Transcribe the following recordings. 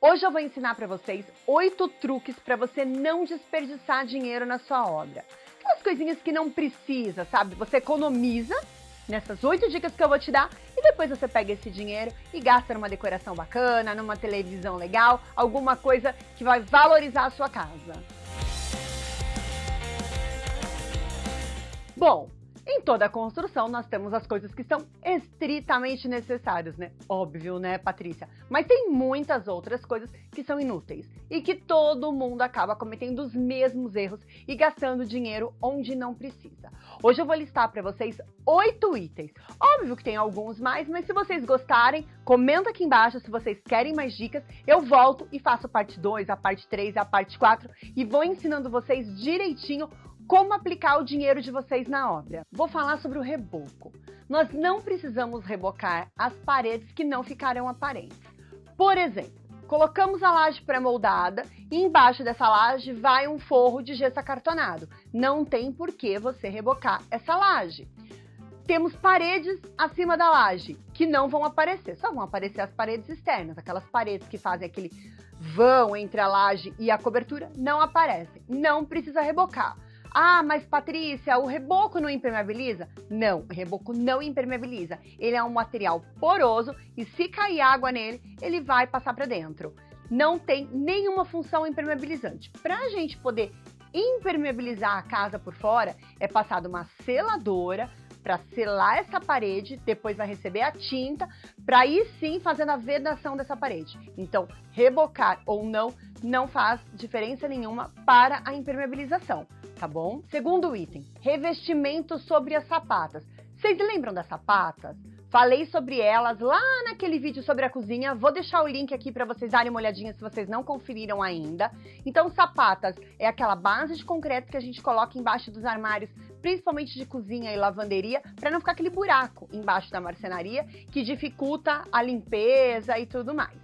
Hoje eu vou ensinar para vocês 8 truques para você não desperdiçar dinheiro na sua obra. Aquelas coisinhas que não precisa, sabe? Você economiza nessas 8 dicas que eu vou te dar e depois você pega esse dinheiro e gasta numa decoração bacana, numa televisão legal, alguma coisa que vai valorizar a sua casa. Bom, em toda a construção nós temos as coisas que são estritamente necessárias, né? Óbvio, né, Patrícia? Mas tem muitas outras coisas que são inúteis e que todo mundo acaba cometendo os mesmos erros e gastando dinheiro onde não precisa. Hoje eu vou listar para vocês 8 itens. Óbvio que tem alguns mais, mas se vocês gostarem, comenta aqui embaixo se vocês querem mais dicas. Eu volto e faço a parte 2, a parte 3, a parte 4 e vou ensinando vocês direitinho como aplicar o dinheiro de vocês na obra. Vou falar sobre o reboco. Nós não precisamos rebocar as paredes que não ficarão aparentes. Por exemplo, colocamos a laje pré-moldada e embaixo dessa laje vai um forro de gesso acartonado. Não tem por que você rebocar essa laje. Temos paredes acima da laje que não vão aparecer, só vão aparecer as paredes externas, aquelas paredes que fazem aquele vão entre a laje e a cobertura, não aparecem. Não precisa rebocar. Ah, mas Patrícia, o reboco não impermeabiliza? Não, o reboco não impermeabiliza. Ele é um material poroso e se cair água nele, ele vai passar para dentro. Não tem nenhuma função impermeabilizante. Para a gente poder impermeabilizar a casa por fora, é passado uma seladora para selar essa parede, depois vai receber a tinta, para aí sim fazendo a vedação dessa parede. Então, rebocar ou não faz diferença nenhuma para a impermeabilização, tá bom? Segundo item, revestimento sobre as sapatas. Vocês lembram das sapatas? Falei sobre elas lá naquele vídeo sobre a cozinha, vou deixar o link aqui para vocês darem uma olhadinha se vocês não conferiram ainda. Então, sapatas é aquela base de concreto que a gente coloca embaixo dos armários, principalmente de cozinha e lavanderia, para não ficar aquele buraco embaixo da marcenaria que dificulta a limpeza e tudo mais.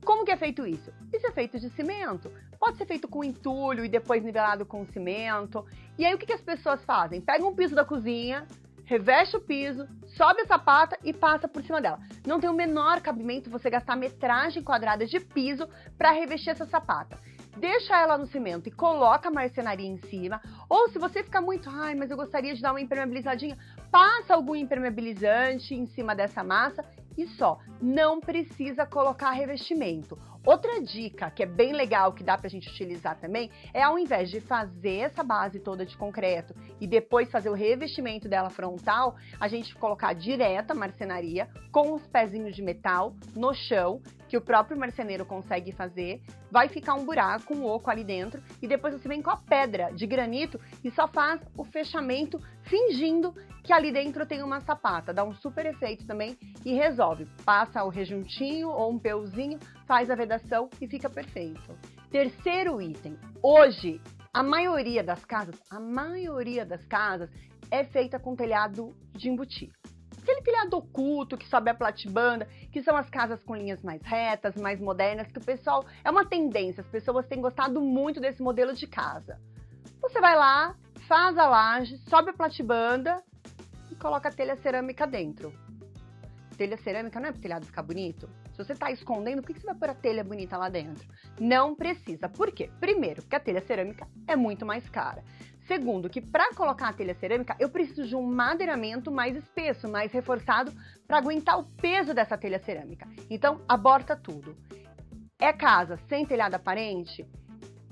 Como que é feito isso? Isso é feito de cimento. Pode ser feito com entulho e depois nivelado com cimento. E aí o que as pessoas fazem? Pegam um piso da cozinha, reveste o piso, sobe a sapata e passa por cima dela. Não tem o menor cabimento você gastar metragem quadrada de piso para revestir essa sapata. Deixa ela no cimento e coloca a marcenaria em cima. Ou se você ficar muito, mas eu gostaria de dar uma impermeabilizadinha, passa algum impermeabilizante em cima dessa massa e só. Não precisa colocar revestimento. Outra dica que é bem legal, que dá pra gente utilizar também, é ao invés de fazer essa base toda de concreto e depois fazer o revestimento dela frontal, a gente colocar direto a marcenaria com os pezinhos de metal no chão, que o próprio marceneiro consegue fazer, vai ficar um buraco, um oco ali dentro, e depois você vem com a pedra de granito e só faz o fechamento fingindo que ali dentro tem uma sapata. Dá um super efeito também e resolve. Passa o rejuntinho ou um peuzinho, faz a vedação e fica perfeito. Terceiro item. Hoje, a maioria das casas é feita com telhado de embutir. Aquele telhado oculto que sobe a platibanda, que são as casas com linhas mais retas, mais modernas, que o pessoal, é uma tendência, as pessoas têm gostado muito desse modelo de casa. Você vai lá, faz a laje, sobe a platibanda e coloca a telha cerâmica dentro. Telha cerâmica não é para o telhado ficar bonito? Se você está escondendo, por que você vai pôr a telha bonita lá dentro? Não precisa. Por quê? Primeiro, porque a telha cerâmica é muito mais cara. Segundo, que para colocar a telha cerâmica, eu preciso de um madeiramento mais espesso, mais reforçado, para aguentar o peso dessa telha cerâmica. Então, aborta tudo. É casa sem telhado aparente?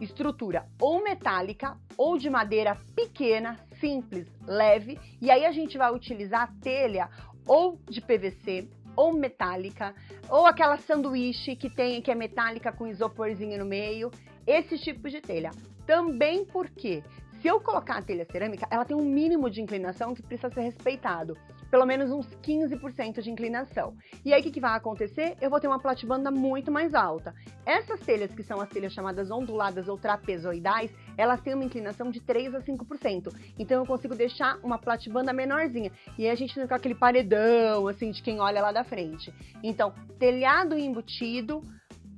Estrutura ou metálica ou de madeira pequena, simples, leve. E aí a gente vai utilizar a telha ou de PVC, ou metálica, ou aquela sanduíche que é metálica com isoporzinho no meio, esse tipo de telha. Também porque, se eu colocar a telha cerâmica, ela tem um mínimo de inclinação que precisa ser respeitado, pelo menos uns 15% de inclinação. E aí o que vai acontecer? Eu vou ter uma platibanda muito mais alta. Essas telhas, que são as telhas chamadas onduladas ou trapezoidais, elas têm uma inclinação de 3 a 5%. Então eu consigo deixar uma platibanda menorzinha. E aí a gente não fica aquele paredão, assim, de quem olha lá da frente. Então, telhado embutido,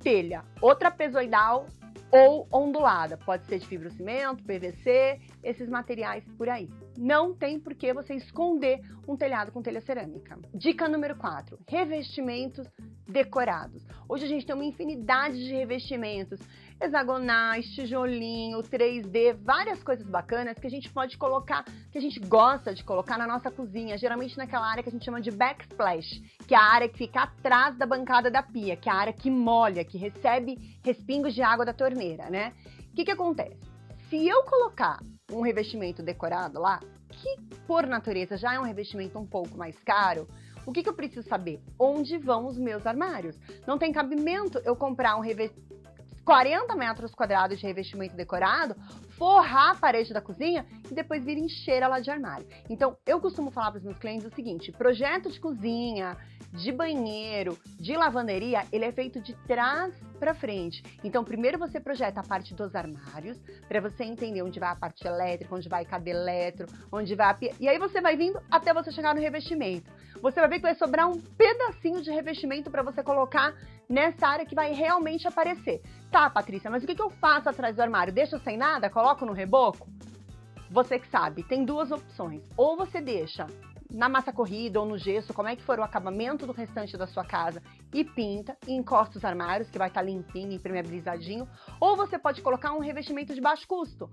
telha ou trapezoidal ou ondulada. Pode ser de fibrocimento, PVC, esses materiais por aí. Não tem por que você esconder um telhado com telha cerâmica. Dica número 4, revestimentos decorados. Hoje a gente tem uma infinidade de revestimentos, hexagonais, tijolinho, 3D, várias coisas bacanas que a gente pode colocar, que a gente gosta de colocar na nossa cozinha, geralmente naquela área que a gente chama de backsplash, que é a área que fica atrás da bancada da pia, que é a área que molha, que recebe respingos de água da torneira, né? O que acontece? Se eu colocar um revestimento decorado lá, que por natureza já é um revestimento um pouco mais caro, o que eu preciso saber? Onde vão os meus armários? Não tem cabimento eu comprar 40 metros quadrados de revestimento decorado, forrar a parede da cozinha e depois vir encher ela de armário. Então, eu costumo falar para os meus clientes o seguinte: projeto de cozinha, de banheiro, de lavanderia, ele é feito de trás para frente. Então, primeiro você projeta a parte dos armários, para você entender onde vai a parte elétrica, onde vai cada eletro, onde vai a pia. E aí você vai vindo até você chegar no revestimento. Você vai ver que vai sobrar um pedacinho de revestimento para você colocar nessa área que vai realmente aparecer. Tá, Patrícia, mas o que eu faço atrás do armário? Deixo sem nada? Coloco no reboco? Você que sabe, tem duas opções. Ou você deixa na massa corrida ou no gesso, como é que for o acabamento do restante da sua casa, e pinta, e encosta os armários, que vai estar limpinho, impermeabilizadinho. Ou você pode colocar um revestimento de baixo custo.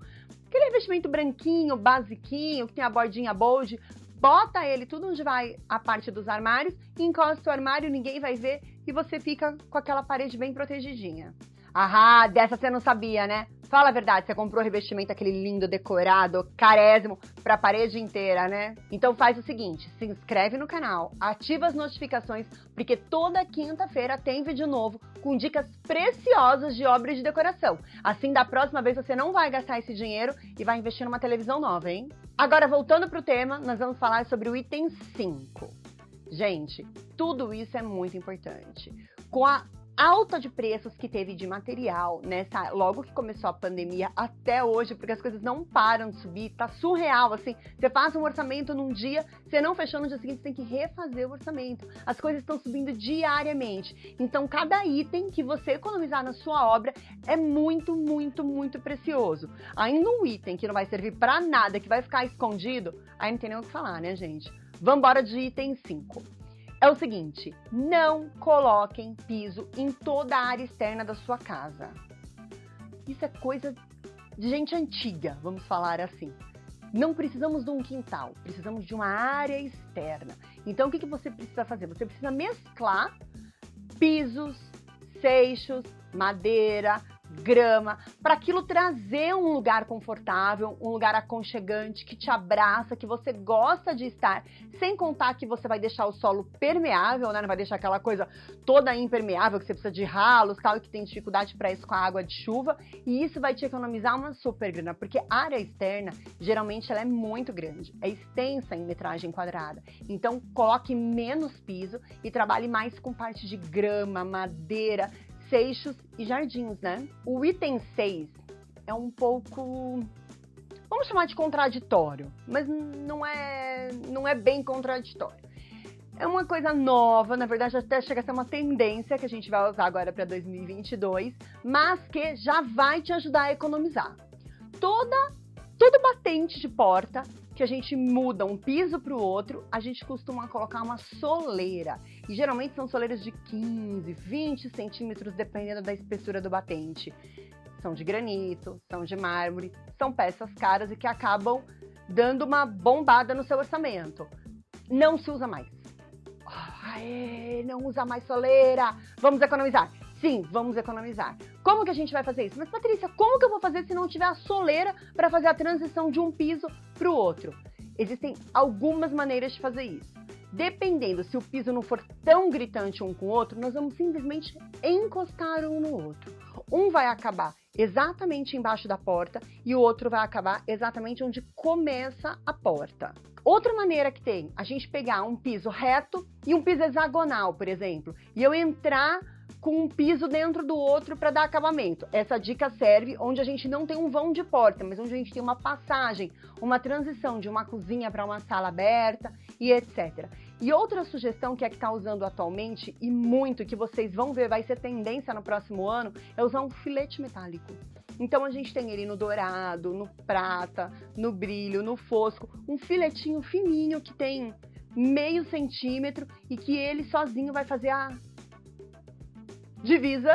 Aquele revestimento branquinho, basiquinho, que tem a bordinha bold, bota ele tudo onde vai a parte dos armários, encosta o armário, ninguém vai ver, e você fica com aquela parede bem protegidinha. Ah, dessa você não sabia, né? Fala a verdade, você comprou o revestimento, aquele lindo, decorado, carésimo, pra parede inteira, né? Então faz o seguinte, se inscreve no canal, ativa as notificações, porque toda quinta-feira tem vídeo novo com dicas preciosas de obras de decoração. Assim, da próxima vez você não vai gastar esse dinheiro e vai investir numa televisão nova, hein? Agora, voltando pro tema, nós vamos falar sobre o item 5. Gente, tudo isso é muito importante. Com a alta de preços que teve de material, logo que começou a pandemia até hoje, porque as coisas não param de subir, tá surreal, assim, você faz um orçamento num dia, você não fechou no dia seguinte, você tem que refazer o orçamento, as coisas estão subindo diariamente, então cada item que você economizar na sua obra é muito, muito, muito precioso. Ainda um item que não vai servir pra nada, que vai ficar escondido, aí não tem nem o que falar, né, gente? Vambora de item 5. É o seguinte, não coloquem piso em toda a área externa da sua casa. Isso é coisa de gente antiga, vamos falar assim. Não precisamos de um quintal, precisamos de uma área externa. Então, o que você precisa fazer? Você precisa mesclar pisos, seixos, madeira, grama, para aquilo trazer um lugar confortável, um lugar aconchegante, que te abraça, que você gosta de estar, sem contar que você vai deixar o solo permeável, né? Não vai deixar aquela coisa toda impermeável, que você precisa de ralos, tal, e que tem dificuldade para isso com a água de chuva, e isso vai te economizar uma super grana, porque a área externa, geralmente, ela é muito grande, é extensa em metragem quadrada, então coloque menos piso e trabalhe mais com parte de grama, madeira, seixos e jardins, né? O item 6 é um pouco, vamos chamar de contraditório, mas não é bem contraditório. É uma coisa nova, na verdade até chega a ser uma tendência que a gente vai usar agora para 2022, mas que já vai te ajudar a economizar. Todo batente de porta que a gente muda um piso para o outro, a gente costuma colocar uma soleira. E geralmente são soleiras de 15, 20 centímetros, dependendo da espessura do batente. São de granito, são de mármore, são peças caras e que acabam dando uma bombada no seu orçamento. Não se usa mais. Não usa mais soleira, vamos economizar. Sim, vamos economizar. Como que a gente vai fazer isso? Mas, Patrícia, como que eu vou fazer se não tiver a soleira para fazer a transição de um piso para o outro? Existem algumas maneiras de fazer isso. Dependendo, se o piso não for tão gritante um com o outro, nós vamos simplesmente encostar um no outro. Um vai acabar exatamente embaixo da porta e o outro vai acabar exatamente onde começa a porta. Outra maneira que tem, a gente pegar um piso reto e um piso hexagonal, por exemplo, e eu entrar com um piso dentro do outro para dar acabamento. Essa dica serve onde a gente não tem um vão de porta, mas onde a gente tem uma passagem, uma transição de uma cozinha para uma sala aberta e etc. E outra sugestão que é que está usando atualmente e muito, que vocês vão ver, vai ser tendência no próximo ano, é usar um filete metálico. Então a gente tem ele no dourado, no prata, no brilho, no fosco, um filetinho fininho que tem meio centímetro e que ele sozinho vai fazer divisa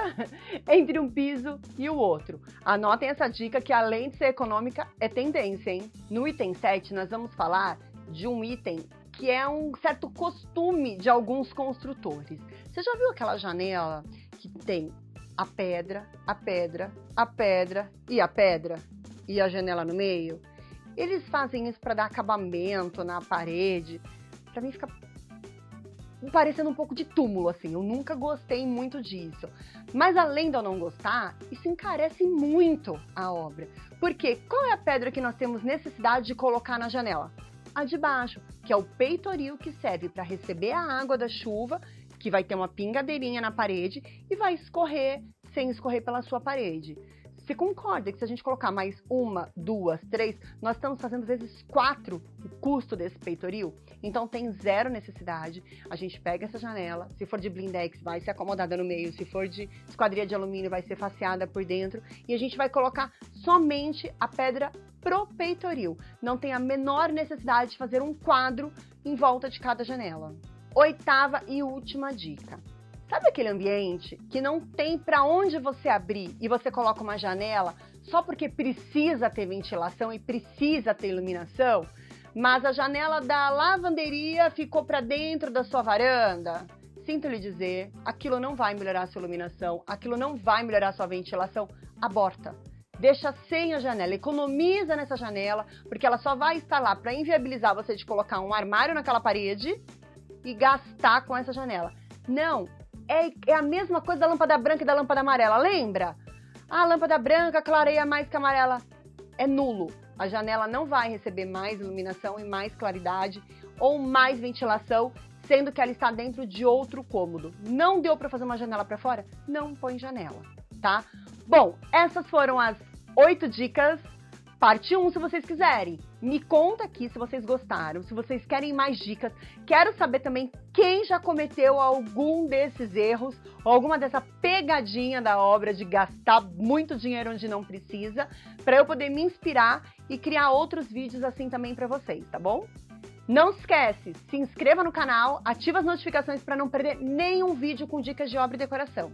entre um piso e o outro. Anotem essa dica que, além de ser econômica, é tendência, hein? No item 7, nós vamos falar de um item que é um certo costume de alguns construtores. Você já viu aquela janela que tem a pedra, a pedra, a pedra e a pedra e a janela no meio? Eles fazem isso para dar acabamento na parede. Para mim fica parecendo um pouco de túmulo, assim. Eu nunca gostei muito disso. Mas além de eu não gostar, isso encarece muito a obra. Porque qual é a pedra que nós temos necessidade de colocar na janela? A de baixo, que é o peitoril, que serve para receber a água da chuva, que vai ter uma pingadeirinha na parede e vai escorrer sem escorrer pela sua parede. Você concorda que se a gente colocar mais uma, duas, três, nós estamos fazendo vezes 4 o custo desse peitoril? Então tem zero necessidade. A gente pega essa janela, se for de blindex vai ser acomodada no meio, se for de esquadria de alumínio vai ser faceada por dentro e a gente vai colocar somente a pedra pro peitoril. Não tem a menor necessidade de fazer um quadro em volta de cada janela. 8ª e última dica. Sabe aquele ambiente que não tem para onde você abrir e você coloca uma janela só porque precisa ter ventilação e precisa ter iluminação, mas a janela da lavanderia ficou para dentro da sua varanda? Sinto lhe dizer, aquilo não vai melhorar a sua iluminação, aquilo não vai melhorar a sua ventilação. Aborta. Deixa sem a janela, economiza nessa janela, porque ela só vai estar lá para inviabilizar você de colocar um armário naquela parede e gastar com essa janela. Não, é a mesma coisa da lâmpada branca e da lâmpada amarela, lembra? A lâmpada branca clareia mais que a amarela. É nulo. A janela não vai receber mais iluminação e mais claridade ou mais ventilação, sendo que ela está dentro de outro cômodo. Não deu para fazer uma janela para fora? Não põe janela, tá? Bom, essas foram as 8 dicas. Parte 1, se vocês quiserem. Me conta aqui se vocês gostaram, se vocês querem mais dicas. Quero saber também quem já cometeu algum desses erros ou alguma dessa pegadinha da obra de gastar muito dinheiro onde não precisa, para eu poder me inspirar e criar outros vídeos assim também para vocês, tá bom? Não esquece, se inscreva no canal, ativa as notificações para não perder nenhum vídeo com dicas de obra e decoração.